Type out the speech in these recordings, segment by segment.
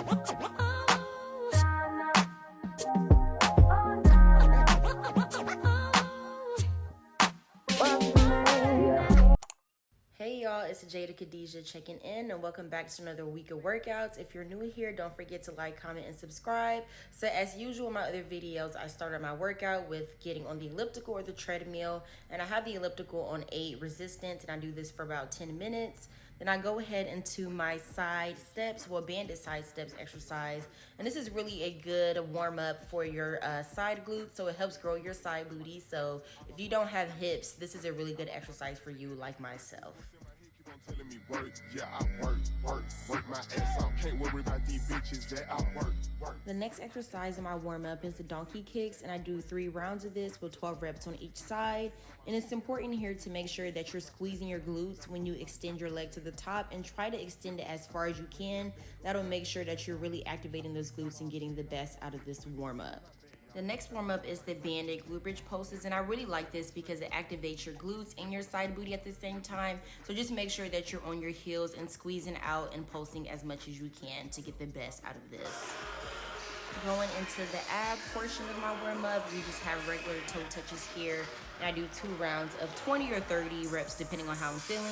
Hey y'all, it's Jada Khadijah checking in, and welcome back to another week of workouts. If you're new here, don't forget to like, comment, and subscribe. So as usual in my other videos, I started my workout with getting on the elliptical or the treadmill, and I have the elliptical on 8 resistance, and I do this for about 10 minutes. Then I go ahead into my side steps, well, banded side steps exercise. And this is really a good warm up for your side glutes, so it helps grow your side booty. So if you don't have hips, this is a really good exercise for you, like myself. Telling me work, yeah, I work my ass off. Can't worry about these bitches that I work. The next exercise in my warm-up is the donkey kicks, and I do 3 rounds of this with 12 reps on each side. And it's important here to make sure that you're squeezing your glutes when you extend your leg to the top, and try to extend it as far as you can. That'll make sure that you're really activating those glutes and getting the best out of this warm-up. The next warm-up is the banded glute bridge pulses, and I really like this because it activates your glutes and your side booty at the same time. So just make sure that you're on your heels and squeezing out and pulsing as much as you can to get the best out of this. Going into the ab portion of my warm-up, we just have regular toe touches here, and I do 2 rounds of 20 or 30 reps depending on how I'm feeling.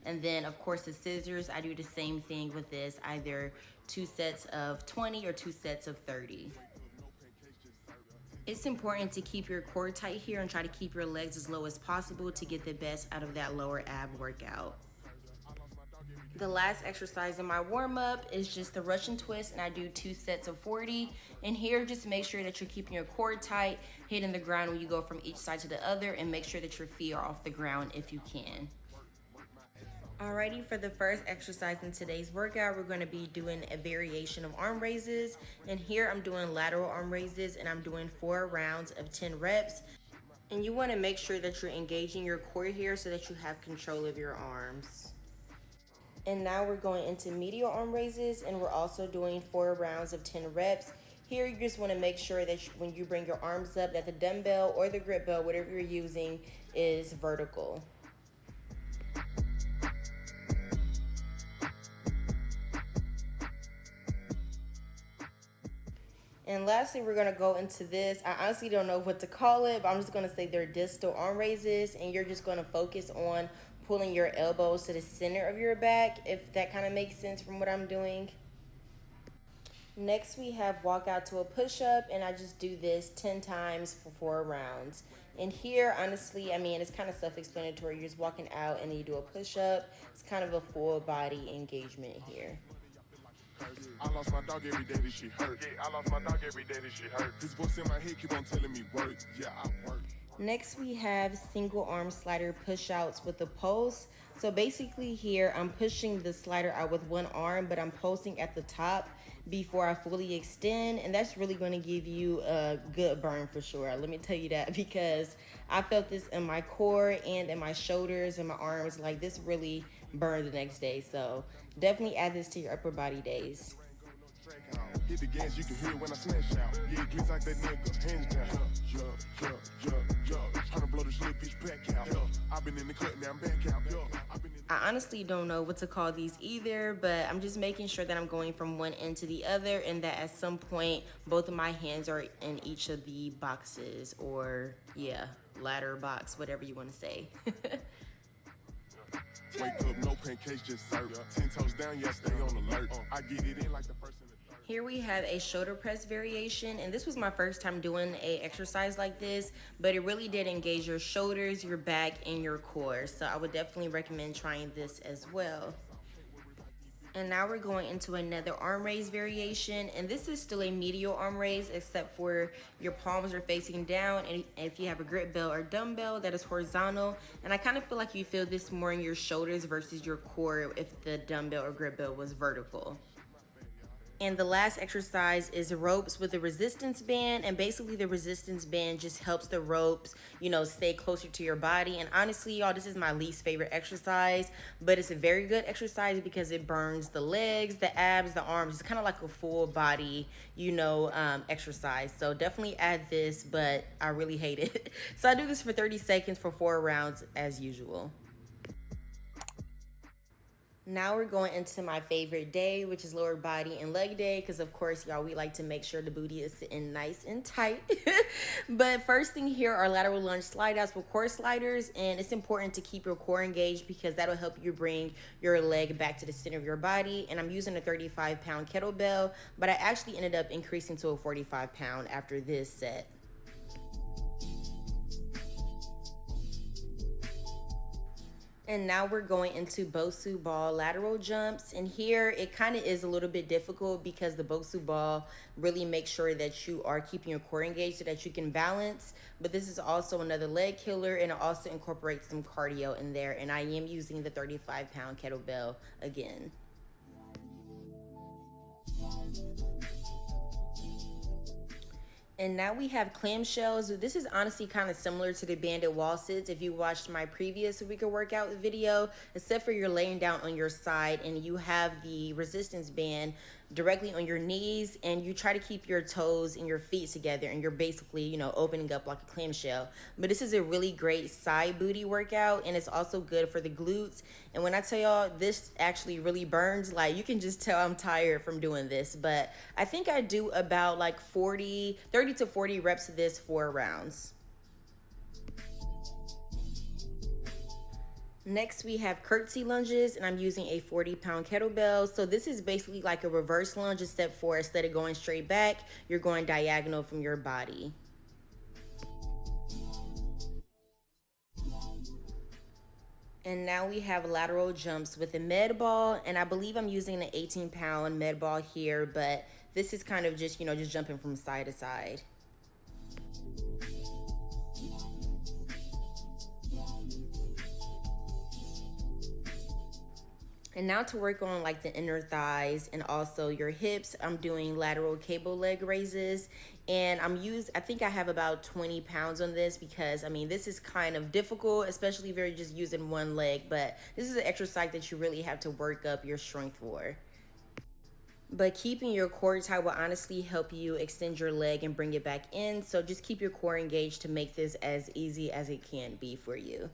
And then of course the scissors, I do the same thing with this, either 2 sets of 20 or 2 sets of 30. It's important to keep your core tight here and try to keep your legs as low as possible to get the best out of that lower ab workout. The last exercise in my warm-up is just the Russian twist, and I do 2 sets of 40. And here, just make sure that you're keeping your core tight, hitting the ground when you go from each side to the other, and make sure that your feet are off the ground if you can. Alrighty, for the first exercise in today's workout, we're going to be doing a variation of arm raises. And here I'm doing lateral arm raises, and I'm doing 4 rounds of 10 reps. And you want to make sure that you're engaging your core here so that you have control of your arms. And now we're going into medial arm raises, and we're also doing 4 rounds of 10 reps. Here you just want to make sure that when you bring your arms up, that the dumbbell or the grip bell, whatever you're using, is vertical. And lastly, we're going to go into this. I honestly don't know what to call it, but I'm just going to say they're distal arm raises, and you're just going to focus on pulling your elbows to the center of your back, if that kind of makes sense from what I'm doing. Next, we have walk out to a push-up, and I just do this 10 times for 4 rounds. And here, honestly, I mean, it's kind of self-explanatory. You're just walking out and then you do a push-up. It's kind of a full body engagement here. I lost my dog every day that she hurt. Yeah, I lost my dog every day that she hurt. This voice in my head keep on telling me work. Yeah, I work. Next, we have single arm slider push-outs with the pulse. So basically here, I'm pushing the slider out with one arm, but I'm pulsing at the top before I fully extend. And that's really going to give you a good burn for sure. Let me tell you that, because I felt this in my core and in my shoulders and my arms. Like, this really burned the next day. So definitely add this to your upper body days. Hit the gas, you can hear it when I smash out. Yeah, it glitz like that nigga, hands down. Trying to blow this little bitch back out. I've been in the cut, now I'm back out. I honestly don't know what to call these either, but I'm just making sure that I'm going from one end to the other, and that at some point both of my hands are in each of the boxes, or yeah, ladder box, whatever you want to say. Wake up, no pancakes, just serve. 10 toes down, yeah, stay on alert. I get it in like the first and the third. Here we have a shoulder press variation, and this was my first time doing a exercise like this, but it really did engage your shoulders, your back, and your core. So I would definitely recommend trying this as well. And now we're going into another arm raise variation, and this is still a medial arm raise, except for your palms are facing down, and if you have a grip bell or dumbbell, that is horizontal. And I kind of feel like you feel this more in your shoulders versus your core if the dumbbell or grip bell was vertical. And the last exercise is ropes with a resistance band. And basically the resistance band just helps the ropes, stay closer to your body. And honestly, y'all, this is my least favorite exercise, but it's a very good exercise because it burns the legs, the abs, the arms. It's kind of like a full body, exercise. So definitely add this, but I really hate it. So I do this for 30 seconds for 4 rounds as usual. Now we're going into my favorite day, which is lower body and leg day, because of course, y'all, we like to make sure the booty is sitting nice and tight. But first thing here are lateral lunge slide outs with core sliders, and it's important to keep your core engaged because that'll help you bring your leg back to the center of your body. And I'm using a 35-pound kettlebell, but I actually ended up increasing to a 45-pound after this set. And now we're going into Bosu ball lateral jumps. And here it kind of is a little bit difficult because the Bosu ball really makes sure that you are keeping your core engaged so that you can balance. But this is also another leg killer, and it also incorporates some cardio in there. And I am using the 35-pound kettlebell again. And now we have clamshells. This is honestly kind of similar to the banded wall sits if you watched my previous weaker workout video, except for you're laying down on your side and you have the resistance band directly on your knees, and you try to keep your toes and your feet together, and you're basically, you know, opening up like a clamshell. But this is a really great side booty workout, and it's also good for the glutes. And when I tell y'all, this actually really burns. Like, you can just tell I'm tired from doing this, but I think I do about like 30 to 40 reps of this 4 rounds. Next, we have curtsy lunges, and I'm using a 40-pound kettlebell. So this is basically like a reverse lunge, except for instead of going straight back, you're going diagonal from your body. And now we have lateral jumps with a med ball, and I believe I'm using an 18-pound med ball here, but this is kind of just, you know, just jumping from side to side. And now to work on like the inner thighs and also your hips, I'm doing lateral cable leg raises. And I think I have about 20 pounds on this because, I mean, this is kind of difficult, especially if you're just using one leg. But this is an exercise that you really have to work up your strength for. But keeping your core tight will honestly help you extend your leg and bring it back in. So just keep your core engaged to make this as easy as it can be for you.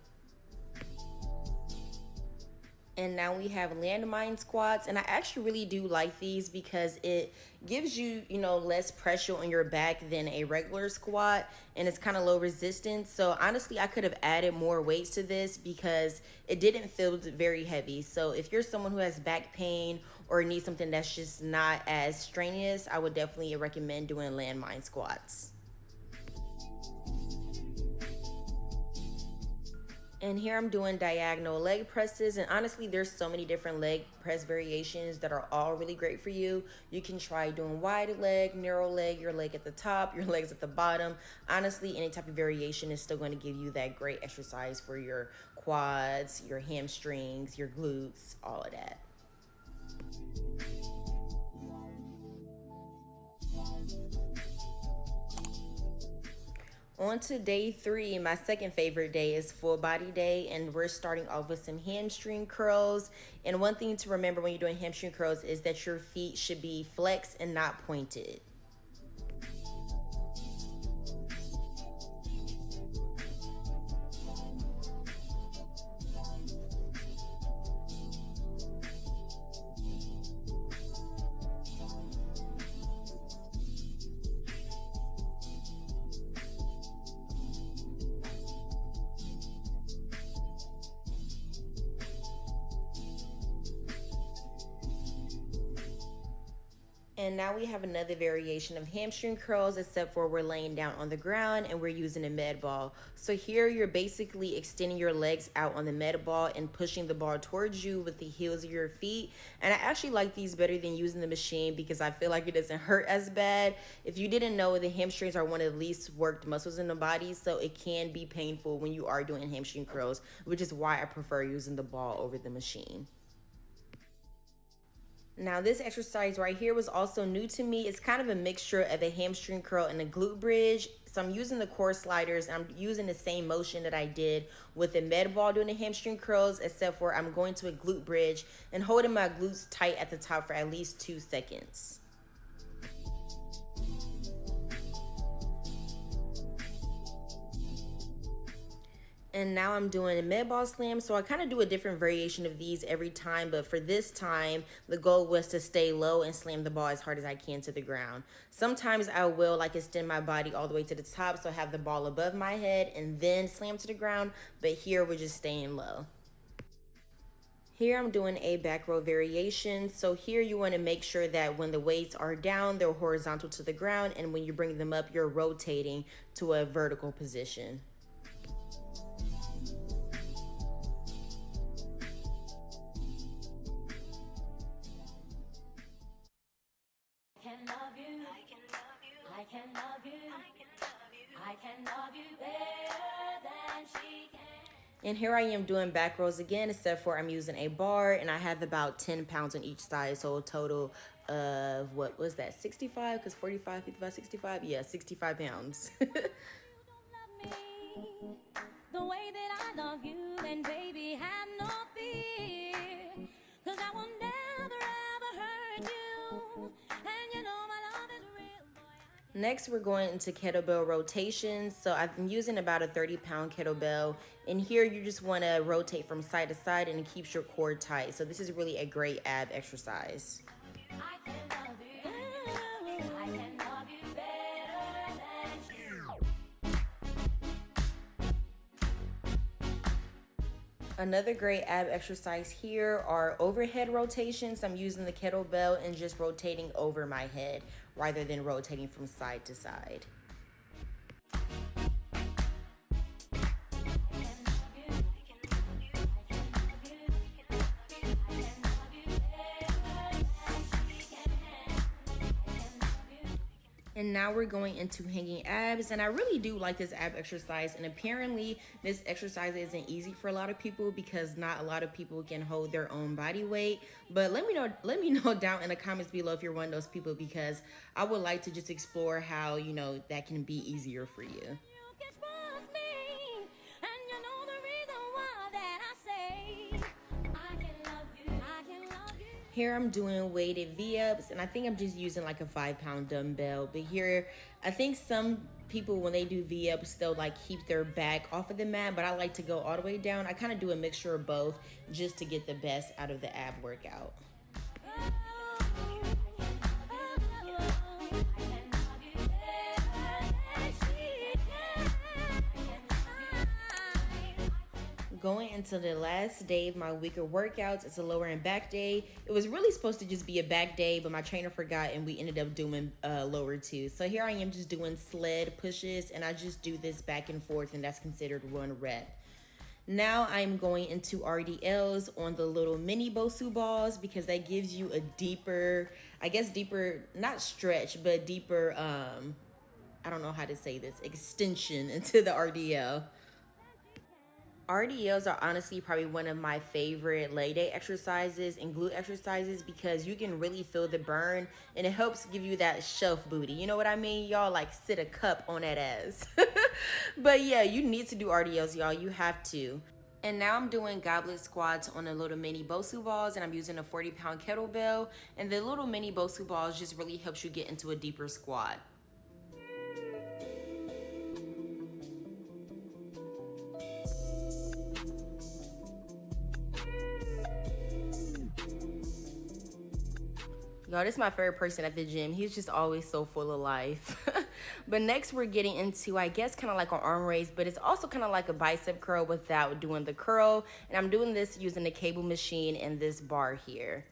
And now we have landmine squats, and I actually really do like these because it gives you, you know, less pressure on your back than a regular squat, and it's kind of low resistance. So honestly, I could have added more weights to this because it didn't feel very heavy. So if you're someone who has back pain or needs something that's just not as strenuous, I would definitely recommend doing landmine squats. And here I'm doing diagonal leg presses, and honestly, there's so many different leg press variations that are all really great for you. You can try doing wide leg, narrow leg, your leg at the top, your legs at the bottom. Honestly, any type of variation is still going to give you that great exercise for your quads, your hamstrings, your glutes, all of that. On to day 3, my second favorite day is full body day, and we're starting off with some hamstring curls. And one thing to remember when you're doing hamstring curls is that your feet should be flexed and not pointed. And now we have another variation of hamstring curls, except for we're laying down on the ground and we're using a med ball. So here you're basically extending your legs out on the med ball and pushing the ball towards you with the heels of your feet. And I actually like these better than using the machine because I feel like it doesn't hurt as bad. If you didn't know, the hamstrings are one of the least worked muscles in the body, so it can be painful when you are doing hamstring curls, which is why I prefer using the ball over the machine. Now this exercise right here was also new to me. It's kind of a mixture of a hamstring curl and a glute bridge. So I'm using the core sliders. I'm using the same motion that I did with the med ball doing the hamstring curls, except for I'm going to a glute bridge and holding my glutes tight at the top for at least 2 seconds. And now I'm doing a med ball slam. So I kind of do a different variation of these every time. But for this time, the goal was to stay low and slam the ball as hard as I can to the ground. Sometimes I will like extend my body all the way to the top. So I have the ball above my head and then slam to the ground. But here we're just staying low. Here I'm doing a back row variation. So here you want to make sure that when the weights are down, they're horizontal to the ground. And when you bring them up, you're rotating to a vertical position. And here I am doing back rows again, except for I'm using a bar and I have about 10 pounds on each side. So a total of, what was that, 65? Because 45, 55, 65? Yeah, 65 pounds. The way that I love you, and baby, have no fear, 'cause I will never ever hurt you, and you know my love is real, boy. Next, we're going into kettlebell rotations. So I've been using about a 30-pound kettlebell. And here you just want to rotate from side to side and it keeps your core tight. So this is really a great ab exercise. I can love you, I can love you better than you. Another great ab exercise here are overhead rotations. I'm using the kettlebell and just rotating over my head rather than rotating from side to side. And now we're going into hanging abs, and I really do like this ab exercise, and apparently this exercise isn't easy for a lot of people because not a lot of people can hold their own body weight. But let me know down in the comments below if you're one of those people, because I would like to just explore how, you know, that can be easier for you. You can trust me, and you know the reason why that I say I can love you, I can love you. Here I'm doing weighted V-ups, and I think I'm just using like a 5-pound dumbbell. But here, I think some people, when they do V-ups, they'll like keep their back off of the mat, but I like to go all the way down. I kind of do a mixture of both just to get the best out of the ab workout. Going into the last day of my week of workouts, it's a lower and back day. It was really supposed to just be a back day, but my trainer forgot and we ended up doing lower too. So here I am just doing sled pushes, and I just do this back and forth, and that's considered 1 rep. Now I'm going into RDLs on the little mini Bosu balls because that gives you a deeper, I guess deeper, not stretch, but deeper, I don't know how to say this, extension into the RDL. RDLs are honestly probably one of my favorite leg day exercises and glute exercises because you can really feel the burn and it helps give you that shelf booty. You know what I mean? Y'all like sit a cup on that ass. But yeah, you need to do RDLs, y'all. You have to. And now I'm doing goblet squats on the little mini Bosu balls, and I'm using a 40-pound kettlebell. And the little mini Bosu balls just really helps you get into a deeper squat. Y'all, this is my favorite person at the gym. He's just always so full of life. But next we're getting into, I guess, kind of like an arm raise, but it's also kind of like a bicep curl without doing the curl. And I'm doing this using the cable machine and this bar here.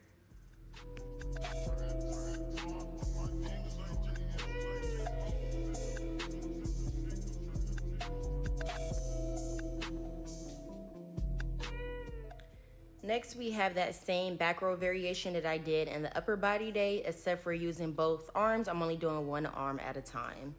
Next, we have that same back row variation that I did in the upper body day, except for using both arms. I'm only doing 1 arm at a time.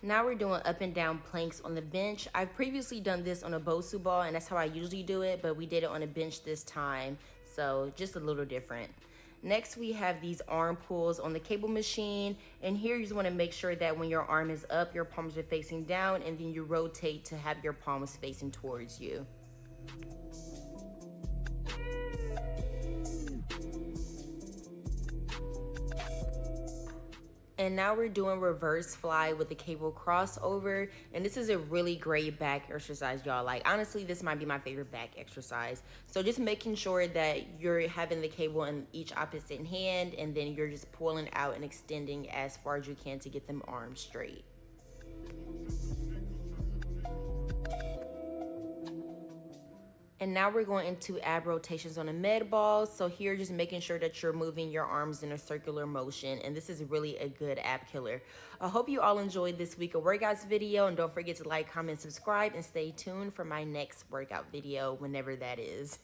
Now we're doing up and down planks on the bench. I've previously done this on a Bosu ball, and that's how I usually do it, but we did it on a bench this time, so just a little different. Next, we have these arm pulls on the cable machine. And here you just want to make sure that when your arm is up, your palms are facing down, and then you rotate to have your palms facing towards you. And now we're doing reverse fly with the cable crossover. And this is a really great back exercise, y'all. Like, honestly, this might be my favorite back exercise. So just making sure that you're having the cable in each opposite hand, and then you're just pulling out and extending as far as you can to get them arms straight. And now we're going into ab rotations on a med ball. So here, just making sure that you're moving your arms in a circular motion. And this is really a good ab killer. I hope you all enjoyed this week of workouts video. And don't forget to like, comment, subscribe, and stay tuned for my next workout video, whenever that is.